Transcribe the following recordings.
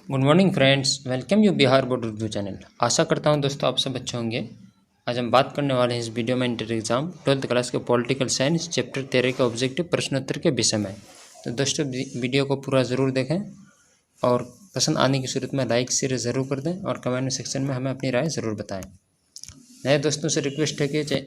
Good morning friends, welcome you Bihar board Urdu channel. आशा करता हूं दोस्तों आप सब अच्छे होंगे। आज हम बात करने वाले हैं इस वीडियो में इंटर एग्जाम 12th क्लास के पॉलिटिकल साइंस चैप्टर 13 के ऑब्जेक्टिव प्रश्नोत्तर के विषय में। तो दोस्तों वीडियो को पूरा ज़रूर देखें और पसंद आने की सूरत में लाइक शेयर ज़रूर कर दें और कमेंट सेक्शन में हमें अपनी राय ज़रूर बताएँ। नए दोस्तों से रिक्वेस्ट है कि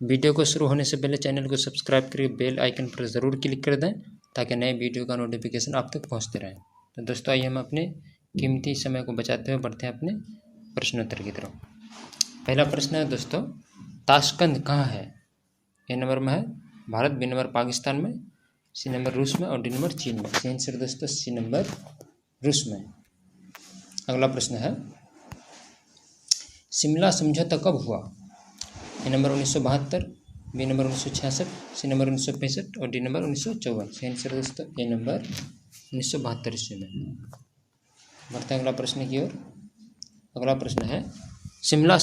वीडियो को शुरू होने से पहले चैनल को सब्सक्राइब करके बेल आइकन पर ज़रूर क्लिक कर दें ताकि नए वीडियो का नोटिफिकेशन आप तक पहुँचते रहें। तो दोस्तों आइए हम अपने कीमती समय को बचाते हुए बढ़ते हैं अपने प्रश्नोत्तर की तरफ। पहला प्रश्न है दोस्तों, ताशकंद कहाँ है? ए नंबर में है भारत, बी नंबर पाकिस्तान में, सी नंबर रूस में और डी नंबर चीन में। सही आंसर दोस्तों सी नंबर रूस में। अगला प्रश्न है, शिमला समझौता कब हुआ? A number 1972, B number 1966, C number 1965 और डी नंबर 1954। सही आंसर दोस्तों ए नंबर 1972 ईस्वी में। बढ़ते हैं अगला प्रश्न की ओर। अगला प्रश्न है, शिमला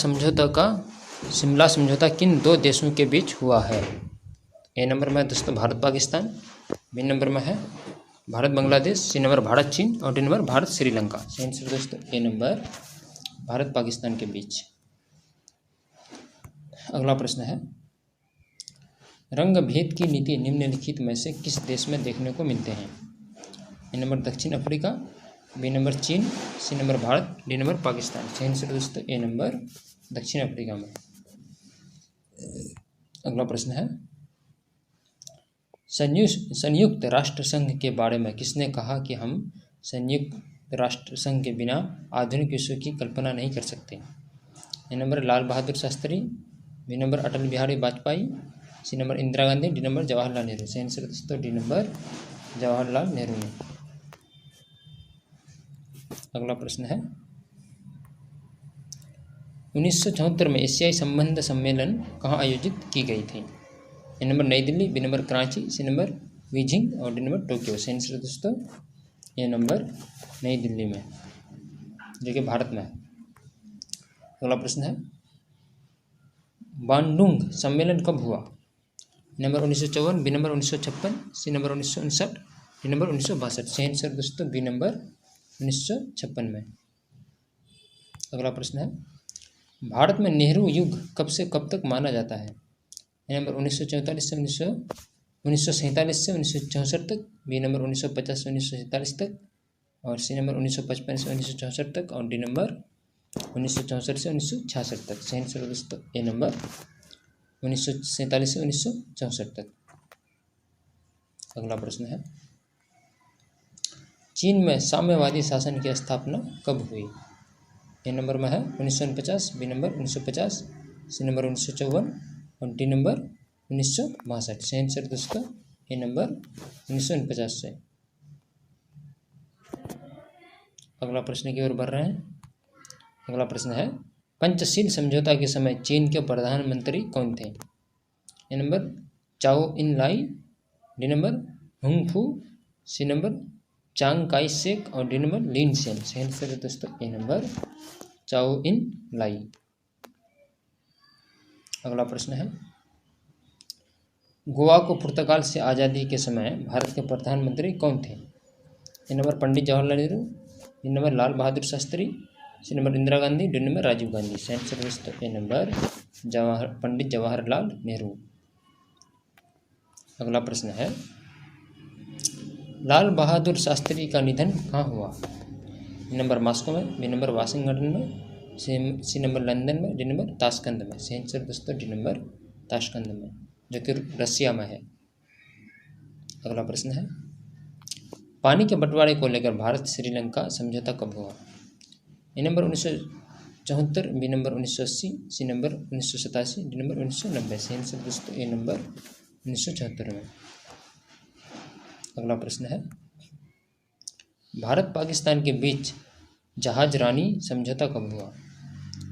समझौता किन दो देशों के बीच हुआ है? ए नंबर में दोस्तों भारत पाकिस्तान, बी नंबर में है भारत बांग्लादेश, सी नंबर भारत चीन और डी नंबर भारत श्रीलंका। सही आंसर दोस्तों ए नंबर भारत पाकिस्तान के बीच। अगला प्रश्न है, रंग भेद की नीति निम्नलिखित में से किस देश में देखने को मिलते हैं? ए नंबर दक्षिण अफ्रीका, बी नंबर चीन, C number Bharat, D number Pakistan. सही आंसर दोस्तों ए नंबर दक्षिण अफ्रीका में। अगला प्रश्न है, संयुक्त राष्ट्र संघ के बारे में किसने कहा कि हम संयुक्त राष्ट्र संघ के बिना आधुनिक विश्व की कल्पना नहीं कर सकते? A number Lal Bahadur Shastri, B number Atal Bihari Vajpayee, C number Indira Gandhi, D number Jawaharlal Nehru. सही आंसर दोस्तों डी नंबर जवाहरलाल नेहरू ने। अगला प्रश्न है, 1974 में एशियाई संबंध सम्मेलन कहाँ आयोजित की गई थी? A number New Delhi, B number Karachi, C number Beijing और डी नंबर टोक्यो। सही आंसर दोस्तों ए नंबर नई दिल्ली में, जो कि भारत में है। अगला प्रश्न है, बांडुंग सम्मेलन कब हुआ? Number 1954, B number 1956, C number 1959, D number 1962। सही आंसर दोस्तों बी नंबर 1956 में। अगला प्रश्न है, भारत में नेहरू युग कब से कब तक माना जाता है? नंबर 1944 से 1947 से 1964 तक, बी नंबर 1950 से 1947 तक और सी नंबर 1955 से 1964 तक और डी नंबर 1964 से 1966 तक। सही आंसर दोस्तों ए नंबर 1947 से 1964 तक। अगला प्रश्न है, चीन में साम्यवादी शासन की स्थापना कब हुई? ए नंबर में है 1949, बी नंबर 1950, सी नंबर 1954 और डी नंबर 1962। सही आंसर दोस्तों ए नंबर 1949 से। अगला प्रश्न की ओर बढ़ रहे हैं। अगला प्रश्न है, पंचशील समझौता के समय चीन के प्रधानमंत्री कौन थे? ए नंबर चाओ इन लाई, डी नंबर हुंग फू, सी नंबर चांग काई शेक और डी नंबर लिन सेन। सही आंसर दोस्तों ए नंबर चाओ इन लाई। अगला प्रश्न है, गोवा को पुर्तगाल से आज़ादी के समय भारत के प्रधानमंत्री कौन थे? A number Pandit Jawaharlal Nehru, B number Lal Bahadur Shastri, C number Indira Gandhi, D number Rajiv Gandhi. सही आंसर दोस्तों ए नंबर पंडित जवाहरलाल नेहरू। अगला प्रश्न है, लाल बहादुर शास्त्री का निधन कहाँ हुआ? ए नंबर मॉस्को में, बी नंबर वाशिंगटन में, सी नंबर लंदन में, डी नंबर ताशकंद में। सही आंसर दोस्तों डी नंबर ताशकंद में, जो कि रसिया में है। अगला प्रश्न है, पानी के बंटवारे को लेकर भारत श्रीलंका समझौता कब हुआ? A number 1974, B number 1980, C number 1987, D number 1990। सही आंसर दोस्तों ए नंबर 1974 में। अगला प्रश्न है, भारत पाकिस्तान के बीच जहाज रानी समझौता कब हुआ?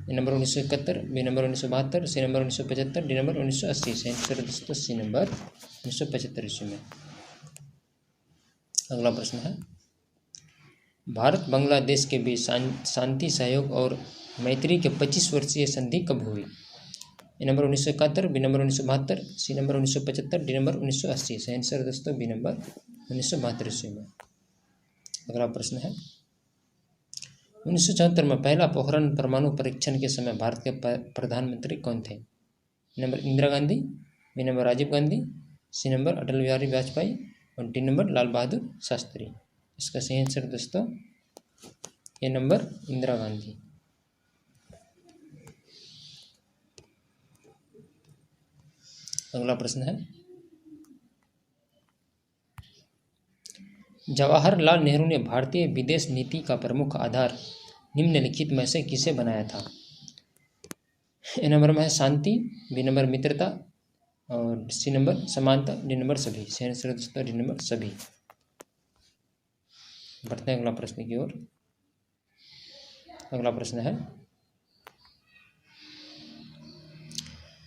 A number 1971, B number 1972, C number 1975, D number 1980। सही आंसर दोस्तों सी नंबर 1975 ईस्वी में। अगला प्रश्न है, भारत बांग्लादेश के बीच शांति सहयोग और मैत्री के 25 वर्षीय संधि कब हुई? A number 1971, B number 1972, C number 1975, D number 1980। सही आंसर दोस्तों बी नंबर 1972 ईस्वी में। अगला प्रश्न है, 1974 में पहला पोखरण परमाणु परीक्षण के समय भारत के प्रधानमंत्री कौन थे? Number Indira Gandhi, B number Rajiv Gandhi, C number Atal Bihari Vajpayee और डी नंबर लाल बहादुर शास्त्री। इसका सही आंसर दोस्तों ये नंबर इंदिरा गांधी। अगला प्रश्न है, जवाहरलाल नेहरू ने भारतीय विदेश नीति का प्रमुख आधार निम्नलिखित में से किसे बनाया था? ए नंबर में है शांति, बी नंबर मित्रता और सी नंबर समानता, डी नंबर सभी। सही आंसर दोस्तों डी नंबर सभी। बढ़ते हैं अगला प्रश्न की ओर। अगला प्रश्न है,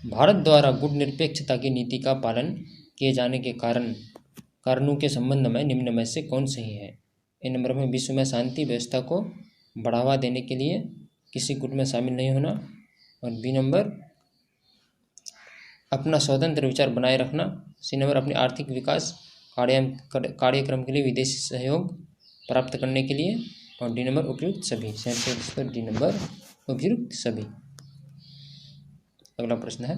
भारत द्वारा गुटनिरपेक्षता की नीति का पालन किए जाने के कारणों के संबंध में निम्न में से कौन सही है? ए नंबर में विश्व में शांति व्यवस्था को बढ़ावा देने के लिए किसी गुट में शामिल नहीं होना और बी नंबर अपना स्वतंत्र विचार बनाए रखना, सी नंबर अपने आर्थिक विकास कार्यक्रम के लिए विदेशी सहयोग प्राप्त करने के लिए और डी नंबर उपयुक्त सभी। सही आंसर डी नंबर उपयुक्त सभी। अगला प्रश्न है,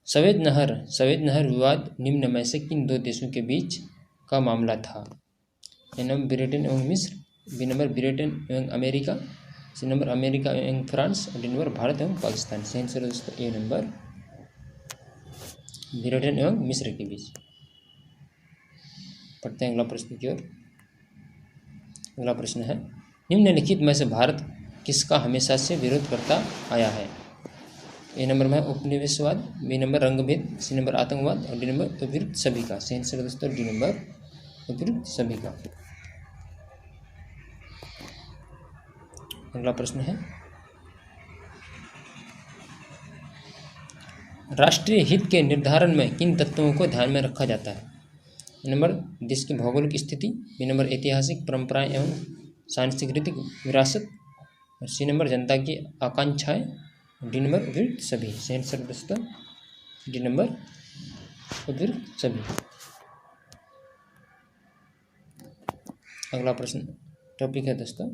सवेद नहर विवाद निम्न में से किन दो देशों के बीच का मामला था? ए नंबर ब्रिटेन एवं मिस्र, बी नंबर ब्रिटेन एवं अमेरिका, सी नंबर अमेरिका एवं फ्रांस और डी नंबर भारत एवं पाकिस्तान। सही आंसर दोस्तों ए नंबर ब्रिटेन एवं मिस्र के बीच। पढ़ते हैं अगला प्रश्न की ओर। अगला प्रश्न है, निम्नलिखित में से भारत किसका हमेशा से विरोध करता आया है? ए नंबर में उपनिवेशवाद, बी नंबर रंगभेद, सी नंबर आतंकवाद और डी नंबर उपयुक्त सभी का। सही आंसर दोस्तों डी नंबर उपयुक्त सभी का। अगला प्रश्न है, राष्ट्रीय हित के निर्धारण में किन तत्वों को ध्यान में रखा जाता है? नंबर देश की भौगोलिक स्थिति, बी नंबर ऐतिहासिक परंपराएं एवं सांस्कृतिक विरासत और सी नंबर जनता की आकांक्षाएं, डी नंबर उपयुक्त सभी। सही आंसर दोस्तों डी नंबर उपयुक्त सभी। अगला प्रश्न टॉपिक है दोस्तों,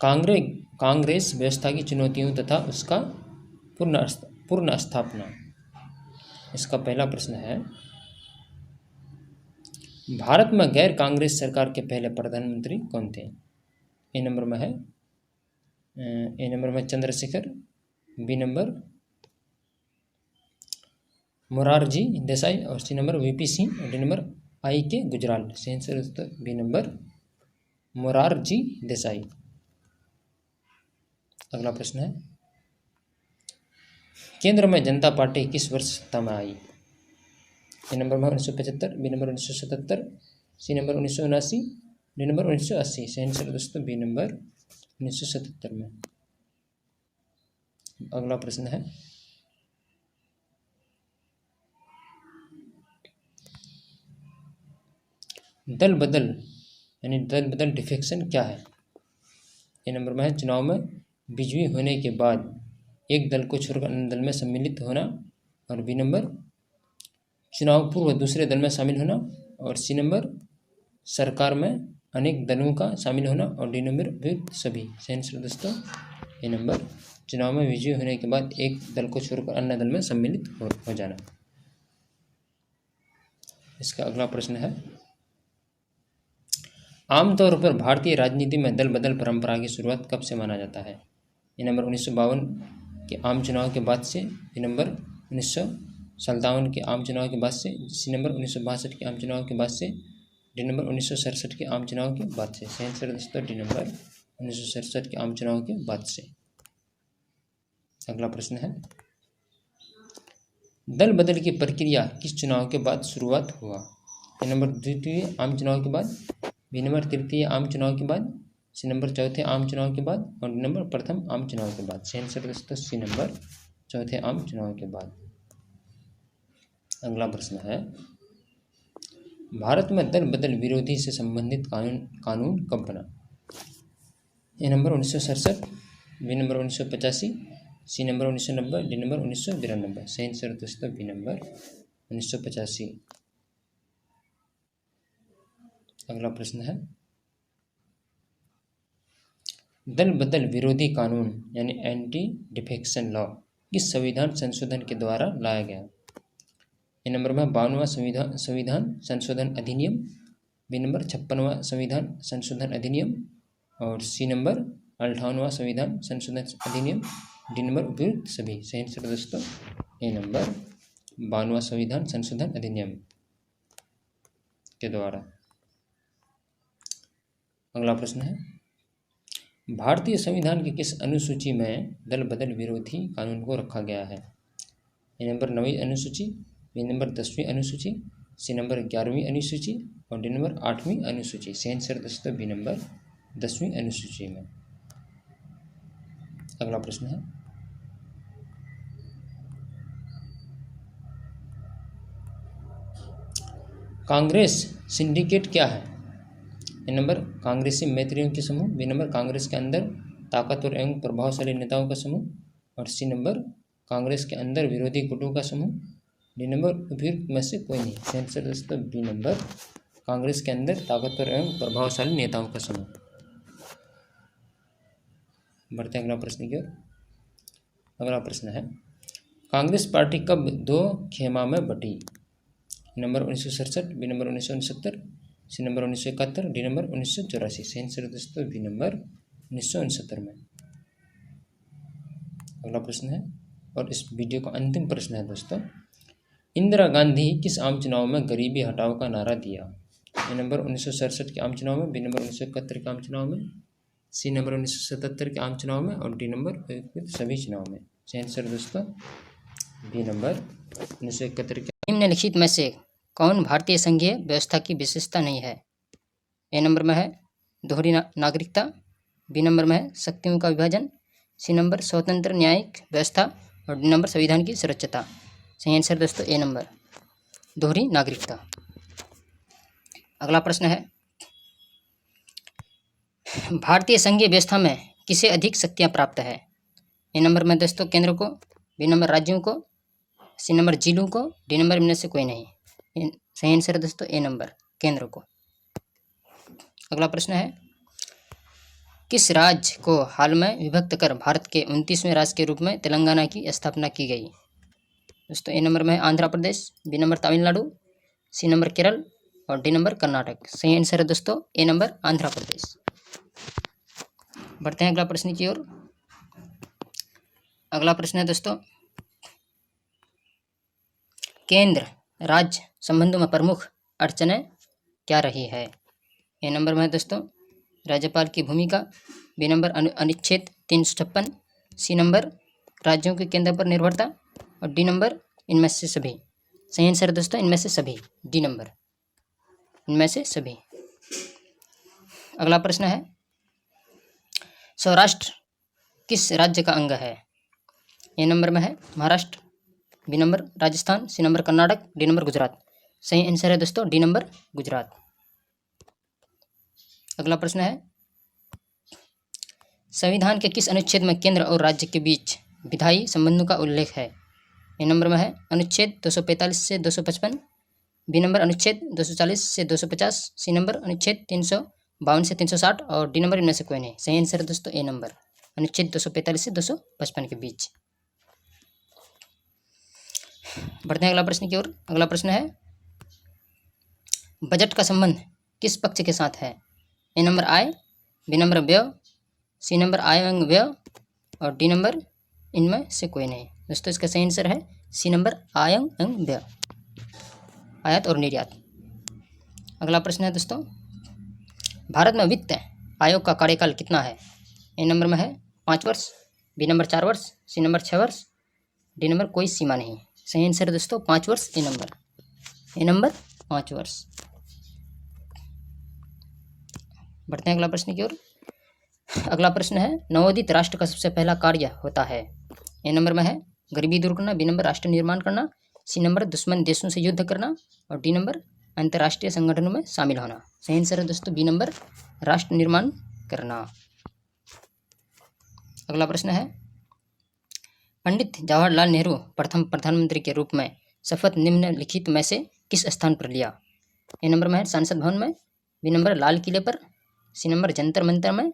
कांग्रेस व्यवस्था की चुनौतियों तथा उसका पूर्ण स्थापना। इसका पहला प्रश्न है, भारत में गैर कांग्रेस सरकार के पहले प्रधानमंत्री कौन थे? ए नंबर में चंद्रशेखर, बी नंबर मोरारजी देसाई और सी नंबर वीपी सिंह और डी नंबर आई के गुजराल। सही आंसर दोस्तों बी नंबर मोरारजी देसाई। अगला प्रश्न है, केंद्र में जनता पार्टी किस वर्ष सत्ता में आई? ए नंबर में 1975, B number 1977, C number 1979, D number 1980। सही आंसर दोस्तों बी नंबर 1977 में। अगला प्रश्न है, दल बदल डिफेक्शन क्या है? ए नंबर में है चुनाव में विजयी होने के बाद एक दल को छोड़कर अन्य दल में सम्मिलित होना और बी नंबर चुनाव पूर्व दूसरे दल में शामिल होना और सी नंबर सरकार में अनेक दलों का शामिल होना और डी नंबर उपयुक्त सभी। सही आंसर दोस्तों ए नंबर चुनाव में विजयी होने के बाद एक दल को छोड़कर अन्य दल में सम्मिलित हो जाना। इसका अगला प्रश्न है, आमतौर पर भारतीय राजनीति में दल बदल परंपरा की शुरुआत कब से माना जाता है? ये नंबर 1952 के आम चुनाव के बाद से, बी नंबर 1957 के आम चुनाव के बाद से, सी नंबर 1962 के आम चुनाव के बाद से, डी नंबर 1967 के आम चुनाव के बाद से। सही आंसर दोस्तों डी नंबर 1967 के आम चुनाव के बाद से। अगला प्रश्न है, दल बदल की प्रक्रिया किस चुनाव के बाद शुरुआत हुआ? ए नंबर द्वितीय आम चुनाव के बाद, बी नंबर तृतीय आम चुनाव के बाद, सी नंबर चौथे आम चुनाव के बाद और डी नंबर प्रथम आम चुनाव के बाद। सही आंसर दोस्तों सी नंबर चौथे आम चुनाव के बाद। अगला प्रश्न है, भारत में दल बदल विरोधी से संबंधित कानून कब बना? A number 1967, B number 1985, C number 1990, D number 1992। सही आंसर दोस्तों बी नंबर 1985। अगला प्रश्न है, दल बदल विरोधी कानून यानी एंटी डिफेक्शन लॉ किस संविधान संशोधन के द्वारा लाया गया? ए नंबर में 52वां संविधान संशोधन अधिनियम, बी नंबर 56वां संविधान संशोधन अधिनियम, और सी नंबर 58वां संविधान संशोधन अधिनियम, डी नंबर उपयुक्त सभी। सही आंसर दोस्तों ए नंबर 52वां संविधान संशोधन अधिनियम के द्वारा। अगला प्रश्न है, भारतीय संविधान की किस अनुसूची में दल बदल विरोधी कानून को रखा गया है? ए नंबर 9वीं अनुसूची, बी नंबर 10वीं अनुसूची, सी नंबर 11वीं अनुसूची, और डी नंबर 8वीं अनुसूची। सही आंसर दोस्तों बी नंबर 10वीं अनुसूची में। अगला प्रश्न है, कांग्रेस सिंडिकेट क्या है? ए नंबर कांग्रेसी मैत्रियों के समूह, बी नंबर कांग्रेस के अंदर ताकतवर एवं प्रभावशाली नेताओं का समूह, और सी नंबर कांग्रेस के अंदर विरोधी गुटों का समूह, डी नंबर उपयुक्त में से कोई नहीं। सही आंसर दोस्तों बी नंबर कांग्रेस के अंदर ताकतवर एवं प्रभावशाली नेताओं का समूह। बढ़ते हैं अगला प्रश्न की ओर। अगला प्रश्न है, कांग्रेस पार्टी कब दो खेमा में बटी? Number 1967, B number 1969, C number 1971, D number 1984। सही आंसर दोस्तों बी नंबर 1969 में। अगला प्रश्न है और इस वीडियो का अंतिम प्रश्न है दोस्तों, इंदिरा गांधी किस आम चुनाव में गरीबी हटाओ का नारा दिया? ए नंबर 1967 के आम चुनाव में, बी नंबर 1971 के आम चुनाव में, सी नंबर 1977 के आम चुनाव में, और डी नंबर सभी चुनाव में। सही आंसर दोस्तों बी नंबर 1971 के। निम्नलिखित में से कौन भारतीय संघीय व्यवस्था की विशेषता नहीं है? ए नंबर में है दोहरी नागरिकता, बी नंबर में है शक्तियों का विभाजन, सी नंबर स्वतंत्र न्यायिक व्यवस्था, और डी नंबर संविधान की सुरक्षता। सही आंसर दोस्तों ए नंबर दोहरी नागरिकता। अगला प्रश्न है, भारतीय संघीय व्यवस्था में किसे अधिक शक्तियां प्राप्त है? ए नंबर में दोस्तों केंद्र को, बी नंबर राज्यों को, सी नंबर जिलों को, डी नंबर इनमें से कोई नहीं। सही आंसर दोस्तों ए नंबर केंद्र को। अगला प्रश्न है, किस राज्य को हाल में विभक्त कर भारत के 29वें राज्य के रूप में तेलंगाना की स्थापना की गई? दोस्तों ए नंबर में है Andhra Pradesh, B number Tamil Nadu, C number Kerala, और डी नंबर कर्नाटक। सही आंसर है दोस्तों ए नंबर आंध्र प्रदेश। बढ़ते हैं अगला प्रश्न की ओर। अगला प्रश्न है दोस्तों, केंद्र राज्य संबंधों में प्रमुख अड़चनें क्या रही है? ए नंबर में है दोस्तों राज्यपाल की भूमिका, बी नंबर अनुच्छेद 356, सी नंबर राज्यों के केंद्र पर निर्भरता, और डी नंबर इनमें से सभी। सही आंसर है दोस्तों इनमें से सभी, डी नंबर इनमें से सभी। अगला प्रश्न है, सौराष्ट्र किस राज्य का अंग है? ए नंबर में है Maharashtra, B number Rajasthan, C number Karnataka, D number Gujarat. सही आंसर है दोस्तों डी नंबर गुजरात। अगला प्रश्न है, संविधान के किस अनुच्छेद में केंद्र और राज्य के बीच विधायी संबंधों का उल्लेख है? ए नंबर में है अनुच्छेद 245 से 255, बी नंबर अनुच्छेद 240 से 250, सी नंबर अनुच्छेद 352 से 360, और डी नंबर इनमें से कोई नहीं। सही आंसर है दोस्तों ए नंबर अनुच्छेद 245 से 255 के बीच। बढ़ते हैं अगला प्रश्न की ओर। अगला प्रश्न है, बजट का संबंध किस पक्ष के साथ है? ए नंबर आय, बी नंबर व्यय, सी नंबर आय एवं व्यय, और डी नंबर इनमें से कोई नहीं। दोस्तों इसका सही आंसर है सी नंबर आय एवं व्यय, आयात और निर्यात। अगला प्रश्न है दोस्तों, भारत में वित्त आयोग का कार्यकाल कितना है? ए नंबर में है 5 वर्ष, बी नंबर 4 वर्ष, सी नंबर 6 वर्ष, डी नंबर कोई सीमा नहीं। सही आंसर है दोस्तों 5 वर्ष, ए नंबर 5 वर्ष। बढ़ते हैं अगला प्रश्न की ओर। अगला प्रश्न है, नवोदित राष्ट्र का सबसे पहला कार्य होता है? ए नंबर में है गरीबी दूर करना, बी नंबर राष्ट्र निर्माण करना, सी नंबर दुश्मन देशों से युद्ध करना, और डी नंबर अंतर्राष्ट्रीय संगठनों में शामिल होना। सही आंसर है दोस्तों बी नंबर राष्ट्र निर्माण करना। अगला प्रश्न है, पंडित जवाहरलाल नेहरू प्रथम प्रधानमंत्री के रूप में शपथ निम्नलिखित में से किस स्थान पर लिया? ए नंबर में है संसद भवन में, बी नंबर लाल किले पर, सी नंबर जंतर मंतर में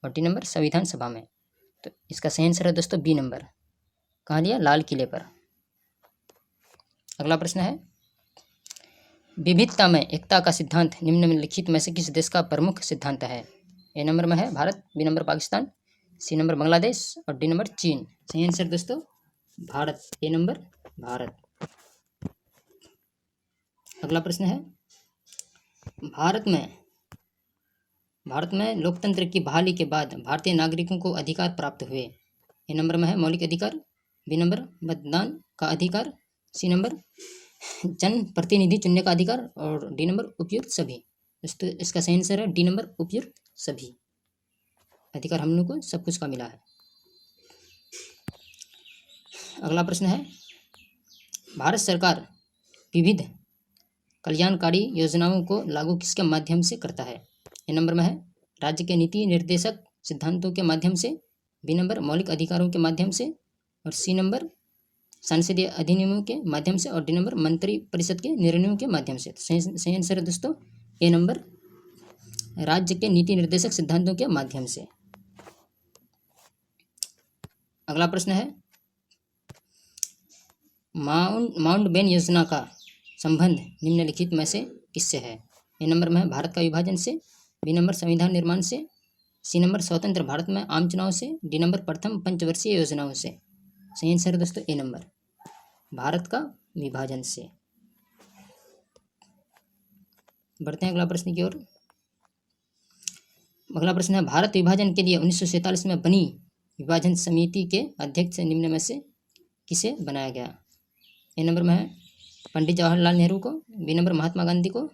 और डी नंबर संविधान सभा में। तो इसका सही आंसर है दोस्तों बी नंबर। कहाँ लिया? लाल किले पर। अगला प्रश्न है, विविधता में एकता का सिद्धांत निम्नलिखित में से किस देश का प्रमुख सिद्धांत है? ए नंबर में है Bharat, B number Pakistan, C number Bangladesh और डी नंबर चीन। सही आंसर दोस्तों भारत, ए नंबर भारत। अगला प्रश्न है, भारत में लोकतंत्र की बहाली के बाद भारतीय नागरिकों को अधिकार प्राप्त हुए। ए नंबर में है मौलिक अधिकार, बी नंबर मतदान का अधिकार, सी नंबर जन प्रतिनिधि चुनने का अधिकार और डी नंबर उपयुक्त सभी। दोस्तों इसका सही आंसर है डी नंबर उपयुक्त सभी। अधिकार हम लोग को सब कुछ का मिला है। अगला प्रश्न है, भारत सरकार विविध कल्याणकारी योजनाओं को लागू किसके माध्यम से करता है? ए नंबर में है राज्य के नीति निर्देशक सिद्धांतों के माध्यम से, बी नंबर मौलिक अधिकारों के माध्यम से और सी नंबर संसदीय अधिनियमों के माध्यम से और डी नंबर मंत्री परिषद के निर्णयों के माध्यम से। सही आंसर है दोस्तों ए नंबर राज्य के नीति निर्देशक सिद्धांतों के माध्यम से। अगला प्रश्न है, माउंटबेटन योजना का संबंध निम्नलिखित में से किससे है? ए नंबर में है भारत का विभाजन से, बी नंबर संविधान निर्माण से, सी नंबर स्वतंत्र भारत में आम चुनाव से, डी नंबर प्रथम पंचवर्षीय योजनाओं से। सही आंसर है दोस्तों ए नंबर भारत का विभाजन से। बढ़ते हैं अगला प्रश्न की ओर। अगला प्रश्न है, भारत विभाजन के लिए 1947 में बनी विभाजन समिति के अध्यक्ष निम्न में से किसे बनाया गया? ए नंबर में है पंडित जवाहरलाल नेहरू को, बी नंबर महात्मा गांधी को,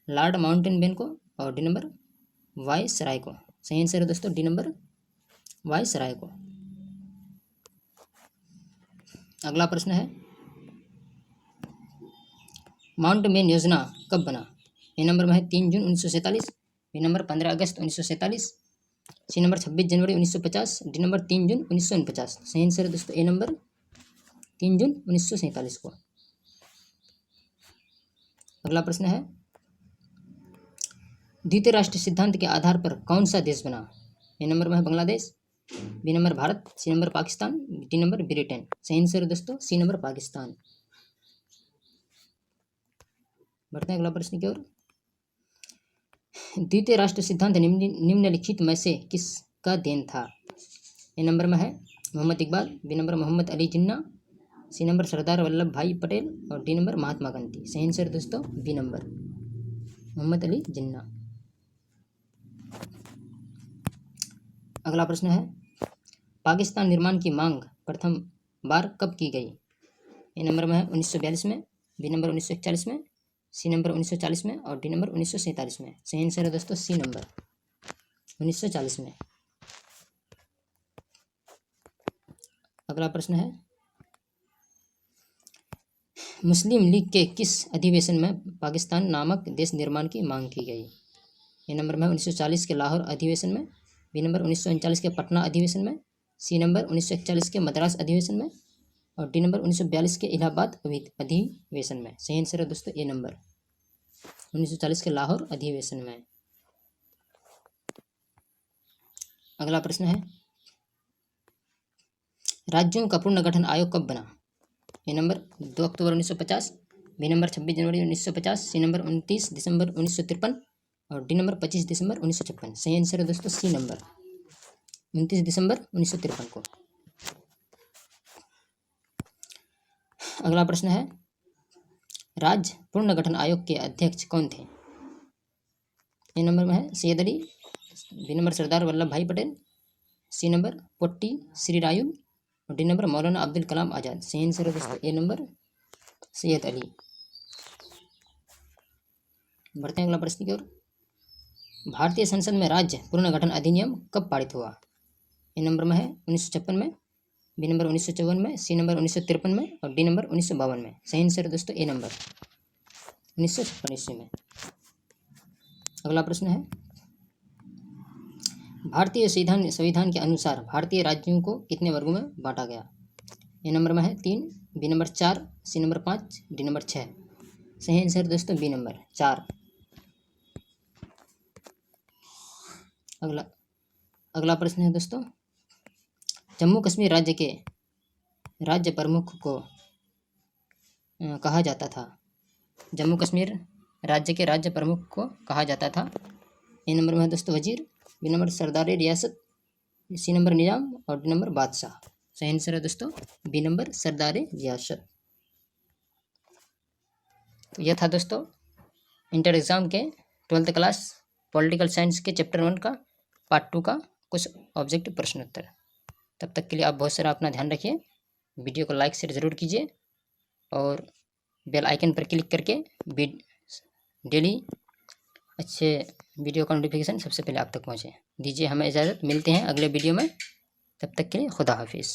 लॉर्ड माउंटेनबेन को और डी नंबर वायसराय को। सही आंसर है दोस्तों डी नंबर वायसराय को। अगला प्रश्न है, माउंटबेटन योजना कब बना? ए नंबर में है 3 जून 1947, बी नंबर 15 अगस्त 1947, सी नंबर 26 जनवरी 1950, डी नंबर 3 जून 1949। सही आंसर है दोस्तों ए नंबर 3 जून 1947 को। अगला प्रश्न है, द्वितीय राष्ट्र सिद्धांत के आधार पर कौन सा देश बना? ए नंबर में है Bangladesh, B number Bharat, C number Pakistan, D number Britain. सही आंसर है दोस्तों सी नंबर पाकिस्तान। बढ़ते हैं अगला प्रश्न की ओर। द्वितीय राष्ट्र सिद्धांत निम्नलिखित में से किसका देन था? ए नंबर में है मोहम्मद इकबाल, बी नंबर मोहम्मद अली जिन्ना, सी नंबर सरदार वल्लभ भाई पटेल और डी नंबर महात्मा गांधी। सही आंसर दोस्तों बी नंबर मोहम्मद अली जिन्ना। अगला प्रश्न है, पाकिस्तान निर्माण की मांग प्रथम बार कब की गई? ए नंबर में है 1942 में, बी नंबर 1941 में, सी नंबर 1940 में और डी नंबर 1947 में। सही आंसर है दोस्तों सी नंबर 1940 में। अगला प्रश्न है, मुस्लिम लीग के किस अधिवेशन में पाकिस्तान नामक देश निर्माण की मांग की गई? ए नंबर में 1940 के लाहौर अधिवेशन में, बी नंबर 1939 के पटना अधिवेशन में, सी नंबर 1941 के मद्रास अधिवेशन में और डी नंबर 1942 के इलाहाबाद अधिवेशन में। सही आंसर है दोस्तों ए नंबर 1940 के लाहौर अधिवेशन में। अगला प्रश्न है, राज्यों का पुनर्गठन आयोग कब बना? A number 2 October 1950, B number 26 January 1950, C number 29 दिसंबर 1953 और डी नंबर 25 दिसंबर 1956। सही आंसर है दोस्तों सी नंबर 29 दिसंबर 1953 को। अगला प्रश्न है, राज्य पुनर्गठन आयोग के अध्यक्ष कौन थे? ए नंबर में है Syed Ali, B number Sardar Vallabh Bhai Patel, C number Potti Sri रायुल और डी नंबर मौलाना अब्दुल कलाम आज़ाद। सही आंसर है दोस्तों ए नंबर सैयद अली। बढ़ते हैं अगला प्रश्न की ओर। भारतीय संसद में राज्य पुनर्गठन अधिनियम कब पारित हुआ? ए नंबर में है 1956 में, बी नंबर 1954 में, सी नंबर 1953 में और डी नंबर 1952 में। सही आंसर है दोस्तों ए नंबर 1956 में। अगला प्रश्न है, भारतीय संविधान के अनुसार भारतीय राज्यों को कितने वर्गों में बांटा गया? ए नंबर में है 3, B number 4, C number 5, D number 6। सही आंसर दोस्तों बी नंबर 4। अगला प्रश्न है दोस्तों, जम्मू कश्मीर राज्य के राज्य प्रमुख को कहा जाता था। जम्मू कश्मीर राज्य के राज्य प्रमुख को कहा जाता था। ए नंबर में है दोस्तों वजीर, बी नंबर सरदार रियासत, सी नंबर निजाम और डी नंबर बादशाह। सही आंसर है दोस्तों बी नंबर सरदार रियासत। तो यह था दोस्तों इंटर एग्ज़ाम के 12th क्लास पॉलिटिकल साइंस के चैप्टर 1 का पार्ट 2 का कुछ ऑब्जेक्टिव प्रश्नोत्तर। तब तक के लिए आप बहुत सारा अपना ध्यान रखिए। वीडियो को लाइक शेयर ज़रूर कीजिए और बेल आइकन पर क्लिक करके डेली अच्छे वीडियो का नोटिफिकेशन सबसे पहले आप तक पहुँचे। दीजिए हमें इजाज़त, मिलते हैं अगले वीडियो में। तब तक के लिए खुदा हाफिज़।